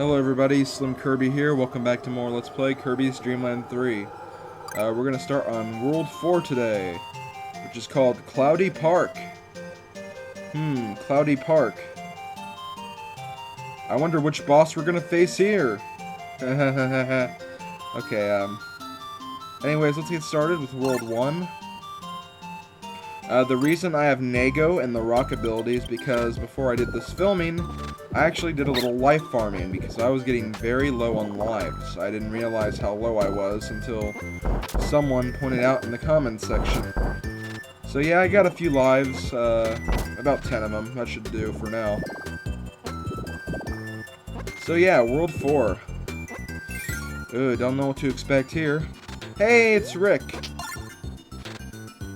Hello everybody, SlimKirby here. Welcome back to more Let's Play Kirby's Dream Land 3. We're going to start on World 4 today, which is called Cloudy Park. Cloudy Park. I wonder which boss we're going to face here. Okay, anyways, let's get started with World 1. The reason I have Nago and the rock ability is because before I did this filming, I actually did a little life farming because I was getting very low on lives. I didn't realize how low I was until someone pointed out in the comments section. So yeah, I got a few lives, about 10 of them. That should do for now. So yeah, World 4. Ooh, don't know what to expect here. Hey, it's Rick!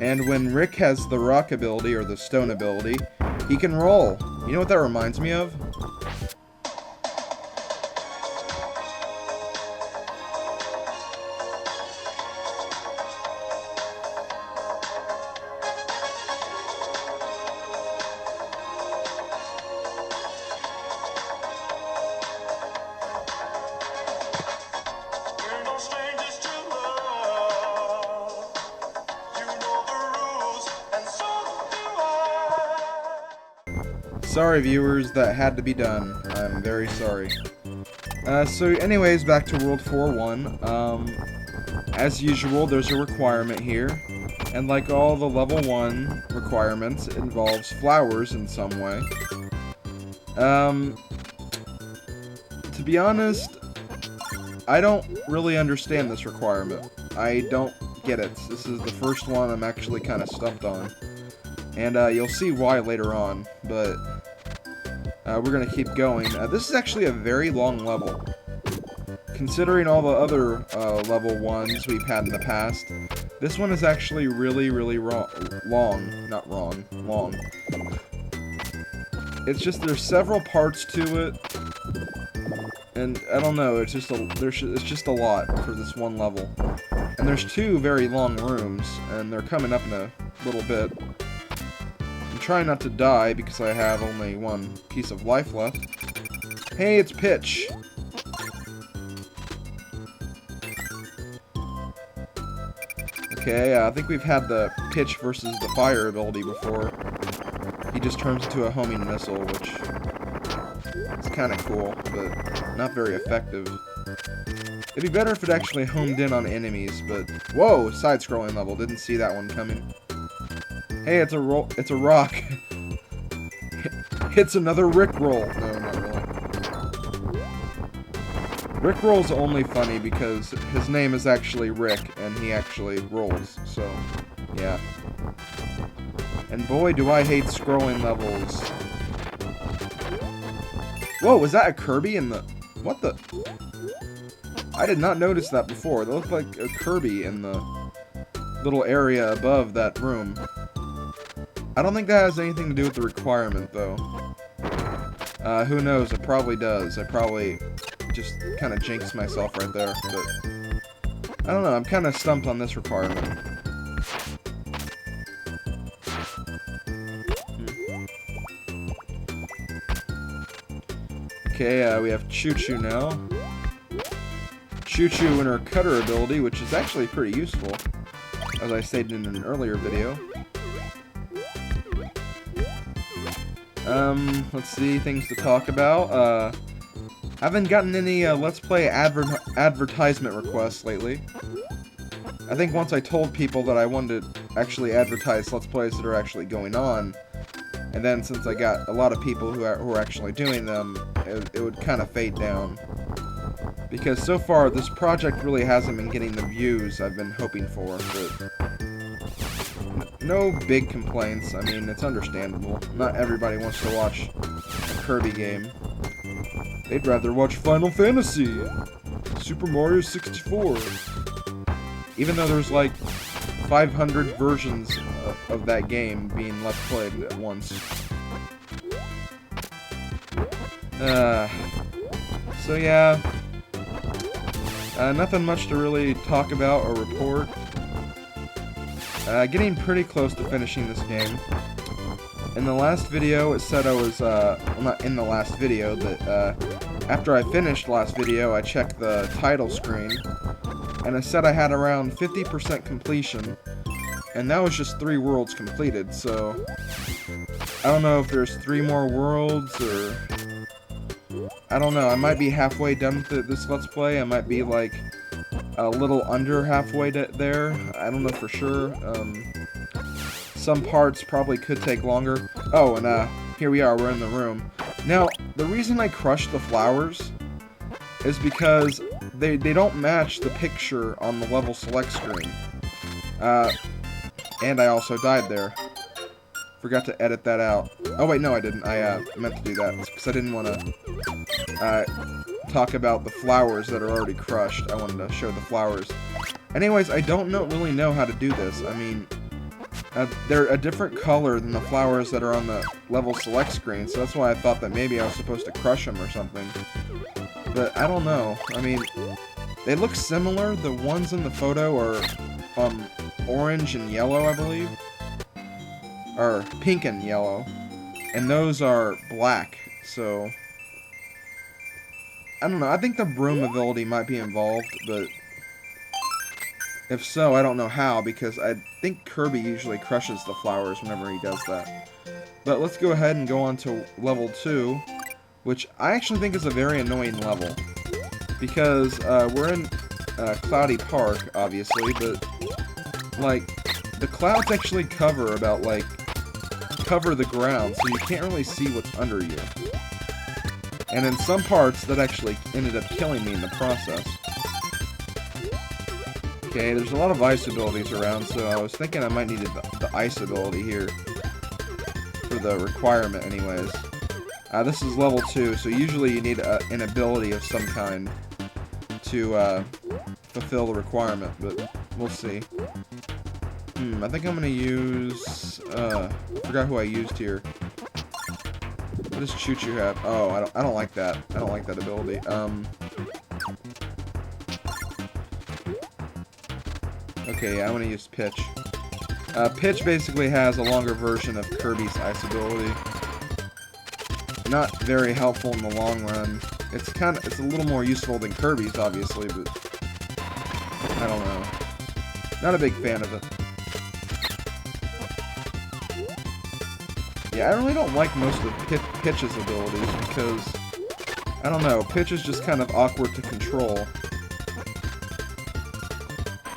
And when Rick has the rock ability, or the stone ability, he can roll. You know what that reminds me of? Sorry viewers, that had to be done. I'm very sorry. So anyways, back to World 4-1. As usual, there's a requirement here. And like all the level 1 requirements, it involves flowers in some way. To be honest, I don't really understand this requirement. I don't get it. This is the first one I'm actually kind of stumped on. And you'll see why later on, but we're going to keep going. This is actually a very long level. Considering all the other level 1s we've had in the past, this one is actually really long. It's just there's several parts to it, and I don't know, it's just a lot for this one level. And there's 2 very long rooms, and they're coming up in a little bit. I'm trying not to die because I have only 1 piece of life left. Hey, it's Pitch! Okay, I think we've had the Pitch versus the fire ability before. He just turns into a homing missile, which is kind of cool, but not very effective. It'd be better if it actually homed in on enemies, but... Whoa! Side-scrolling level. Didn't see that one coming. Hey, it's a rock. It's another Rick roll. No, not really. Rick roll's only funny because his name is actually Rick, and he actually rolls, so, yeah. And boy, do I hate scrolling levels. Whoa, was that a Kirby in the... What the... I did not notice that before. That looked like a Kirby in the little area above that room. I don't think that has anything to do with the requirement, though. Who knows? It probably does. I probably just kind of jinxed myself right there, but... I don't know, I'm kind of stumped on this requirement. Okay, we have Choo Choo now. Choo Choo and her cutter ability, which is actually pretty useful, as I stated in an earlier video. Let's see, things to talk about. Haven't gotten any Let's Play advertisement requests lately. I think once I told people that I wanted to actually advertise Let's Plays that are actually going on, and then since I got a lot of people who are actually doing them, it would kind of fade down. Because so far, this project really hasn't been getting the views I've been hoping for, but... No big complaints. I mean, it's understandable. Not everybody wants to watch a Kirby game. They'd rather watch Final Fantasy, Super Mario 64. Even though there's like 500 versions of that game being left played at once. So yeah, nothing much to really talk about or report. Getting pretty close to finishing this game. In the last video, it said I was, well, not in the last video, but after I finished last video, I checked the title screen, and it said I had around 50% completion, and that was just 3 worlds completed, so I don't know if there's 3 more worlds, or I don't know. I might be halfway done with this Let's Play. I might be like a little under halfway there. I don't know for sure. Some parts probably could take longer. Oh, and here we are. We're in the room. Now, the reason I crushed the flowers is because they don't match the picture on the level select screen. And I also died there. Forgot to edit that out. Oh wait, no I didn't. I meant to do that because I didn't want to talk about the flowers that are already crushed. I wanted to show the flowers. Anyways, I don't really know how to do this. I mean, they're a different color than the flowers that are on the level select screen, so that's why I thought that maybe I was supposed to crush them or something. But I don't know. I mean, they look similar. The ones in the photo are orange and yellow, I believe. Or pink and yellow. And those are black, so I don't know. I think the broom ability might be involved, but if so, I don't know how, because I think Kirby usually crushes the flowers whenever he does that. But let's go ahead and go on to level 2, which I actually think is a very annoying level. Because we're in Cloudy Park, obviously, but like the clouds actually cover the ground, so you can't really see what's under you. And in some parts, that actually ended up killing me in the process. Okay, there's a lot of ice abilities around, so I was thinking I might need the ice ability here. For the requirement, anyways. This is level 2, so usually you need an ability of some kind to fulfill the requirement, but we'll see. I think I'm gonna use, I forgot who I used here. What does Choo Choo have? Oh, I don't like that. I don't like that ability. Okay, yeah, I'm gonna use Pitch. Pitch basically has a longer version of Kirby's ice ability. Not very helpful in the long run. It's a little more useful than Kirby's, obviously, but I don't know. Not a big fan of it. Yeah, I really don't like most of Pitch's abilities because, I don't know, Pitch is just kind of awkward to control.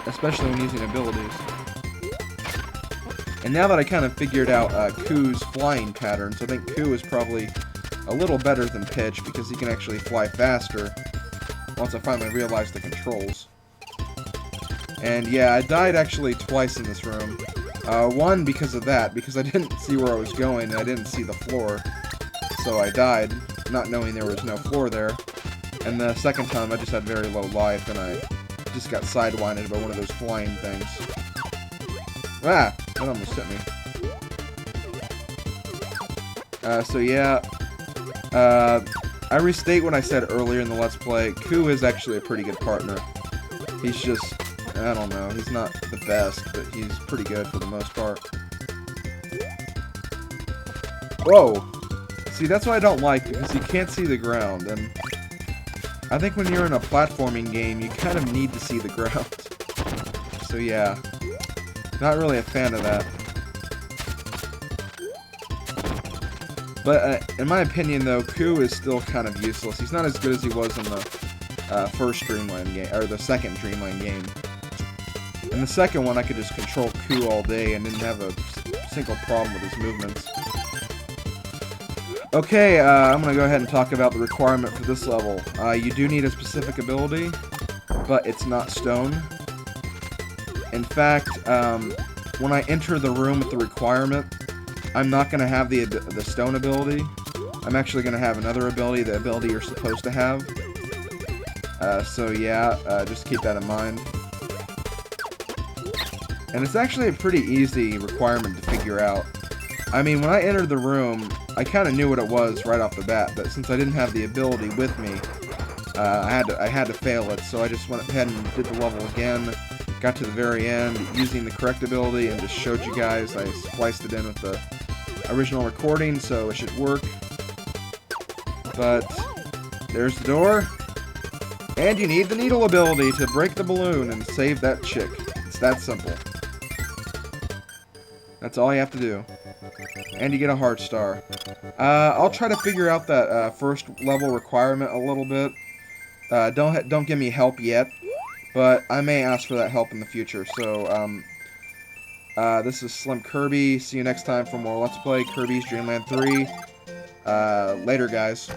Especially when using abilities. And now that I kind of figured out Koo's flying patterns, I think Koo is probably a little better than Pitch because he can actually fly faster once I finally realized the controls. And yeah, I died actually twice in this room. One because of that, because I didn't see where I was going and I didn't see the floor. So I died, not knowing there was no floor there. And the second time I just had very low life and I just got sidewinded by one of those flying things. Ah! That almost hit me. So yeah. I restate what I said earlier in the Let's Play. Koo is actually a pretty good partner. He's just, I don't know, he's not the best, but he's pretty good for the most part. Whoa! See, that's what I don't like, because you can't see the ground, and I think when you're in a platforming game, you kind of need to see the ground. So yeah, not really a fan of that. But in my opinion, though, Koo is still kind of useless. He's not as good as he was in the first Dreamland game, or the second Dreamland game. In the second one, I could just control Koo all day and didn't have a single problem with his movements. Okay, I'm going to go ahead and talk about the requirement for this level. You do need a specific ability, but it's not stone. In fact, when I enter the room with the requirement, I'm not going to have the stone ability. I'm actually going to have another ability, the ability you're supposed to have. So yeah, just keep that in mind. And it's actually a pretty easy requirement to figure out. I mean, when I entered the room, I kind of knew what it was right off the bat, but since I didn't have the ability with me, I had to fail it, so I just went ahead and did the level again, got to the very end, using the correct ability, and just showed you guys. I spliced it in with the original recording, so it should work. But There's the door. And you need the needle ability to break the balloon and save that chick. It's that simple. That's all you have to do. And you get a heart star. I'll try to figure out that first level requirement a little bit. Don't give me help yet, but I may ask for that help in the future. So, this is SlimKirby. See you next time for more Let's Play Kirby's Dream Land 3. Later, guys.